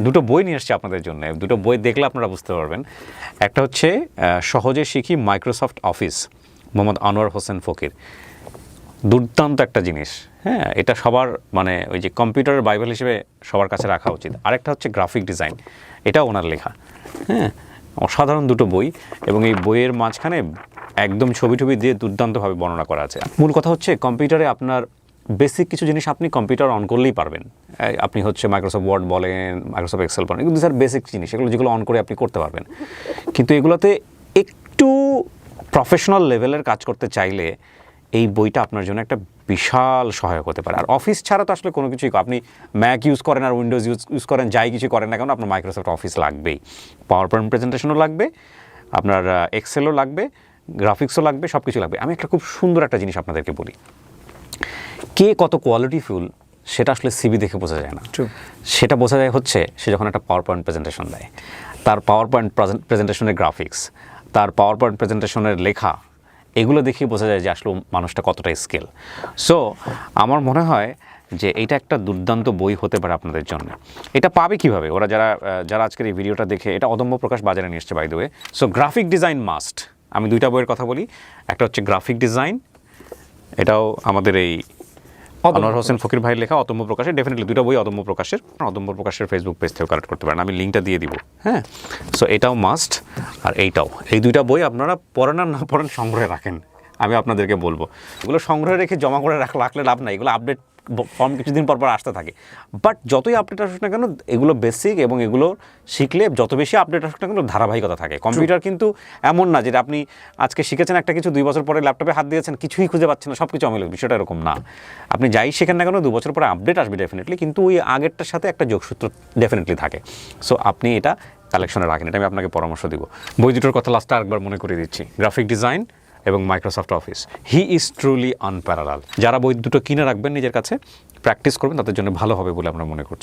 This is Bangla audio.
দুটো বই নিয়ে এসেছি আপনাদের জন্য, দুটো বই দেখলে আপনারা বুঝতে পারবেন। একটা হচ্ছে সহজে শিখি মাইক্রোসফট অফিস, মোহাম্মদ আনোয়ার হোসেন ফকির। দুর্দান্ত একটা জিনিস, হ্যাঁ, এটা সবার মানে ওই যে কম্পিউটারের বাইবেল হিসেবে সবার কাছে রাখা উচিত। আরেকটা হচ্ছে গ্রাফিক ডিজাইন, এটাও ওনার লেখা, হ্যাঁ, অসাধারণ দুটো বই। এবং এই বইয়ের মাঝখানে একদম ছবি দিয়ে দুর্দান্তভাবে বর্ণনা করা আছে। মূল কথা হচ্ছে কম্পিউটারে আপনার বেসিক কিছু জিনিস আপনি কম্পিউটার অন করলেই পারবেন। আপনি হচ্ছে মাইক্রোসফট ওয়ার্ড বলেন, মাইক্রোসফট এক্সেল বলেন, এগুলো স্যার বেসিক জিনিস, এগুলো যেগুলো অন করে আপনি করতে পারবেন। কিন্তু এগুলোতে একটু প্রফেশনাল লেভেলের কাজ করতে চাইলে এই বইটা আপনার জন্য একটা বিশাল সহায়ক হতে পারে। আর অফিস ছাড়া তো আসলে কোনো কিছুই, আপনি ম্যাক ইউজ করেন আর উইন্ডোজ ইউজ করেন, যাই কিছু করেন না কেন, আপনার মাইক্রোসফট অফিস লাগবেই। পাওয়ার পয়েন্ট প্রেজেন্টেশনও লাগবে, আপনার এক্সেলও লাগবে, গ্রাফিক্সও লাগবে, সব কিছু লাগবে। আমি একটা খুব সুন্দর একটা জিনিস আপনাদেরকে বলি, কে কত কোয়ালিটিফুল সেটা আসলে সিভি দেখে বোঝা যায় না। সেটা বোঝা যায় হচ্ছে সে যখন একটা পাওয়ার পয়েন্ট প্রেজেন্টেশন দেয়, তার পাওয়ার পয়েন্ট প্রেজেন্টেশনের গ্রাফিক্স, তার পাওয়ার পয়েন্ট প্রেজেন্টেশনের লেখা, এগুলো দেখেই বোঝা যায় যে আসলে মানুষটা কতটা স্কিল। সো আমার মনে হয় যে এইটা একটা দুর্দান্ত বই হতে পারে আপনাদের জন্য। এটা পাবে কিভাবে? ওরা যারা আজকের এই ভিডিওটা দেখে, এটা অদম্য প্রকাশ বাজারে নিয়ে এসছে by the way. So graphic design must. আমি দুইটা বইয়ের কথা বলি, একটা হচ্ছে গ্রাফিক ডিজাইন, এটাও আমাদের এই আনোয়ার হোসেন ফকির ভাইয়ের লেখা, অদম্য প্রকাশের। ডেফিনেটলি দুটো বই অদম্য প্রকাশের ফেসবুক পেজ থেকেও কালেক্ট করতে পারেন, আমি লিঙ্কটা দিয়ে দিব, হ্যাঁ। সো এটাও মাস্ট, আর এইটাও। এই দুইটা বই আপনারা পড়েন আর না পড়েন সংগ্রহে রাখেন, আমি আপনাদেরকে বলবো। এগুলো সংগ্রহে রেখে জমা করে রাখলে লাভ নাই, এগুলো আপডেট ফর্ম কিছুদিন পর আসতে থাকে। বাট যতই আপডেট আসুক না কেন, এগুলো বেসিক, এবং এগুলো শিখলে যত বেশি আপডেট আসুক না কেন ধারাবাহিকতা থাকে। কম্পিউটার কিন্তু এমন না যেটা আপনি আজকে শিখেছেন একটা কিছু, 2 বছর পরে ল্যাপটপে হাত দিয়েছেন, কিছুই খুঁজে পাচ্ছেন না, সব কিছু অমিল। বিষয়টা এরকম না। আপনি যাই শেখেন না কেন, 2 বছর পরে আপডেট আসবে ডেফিনেটলি, কিন্তু ওই আগেরটার সাথে একটা যোগসূত্র ডেফিনেটলি থাকে। সো আপনি এটা কালেকশনে রাখেন, এটা আমি আপনাকে পরামর্শ দিব। বই দুটোর কথা লাস্টে আরেকবার মনে করিয়ে দিচ্ছি, গ্রাফিক ডিজাইন এবং Microsoft office. He is truly unparalleled. যারা বই দুটো কিনে রাখবেন নিজের কাছে, প্র্যাকটিস করবেন, তাদের জন্য ভালো হবে বলে আমরা মনে করছি।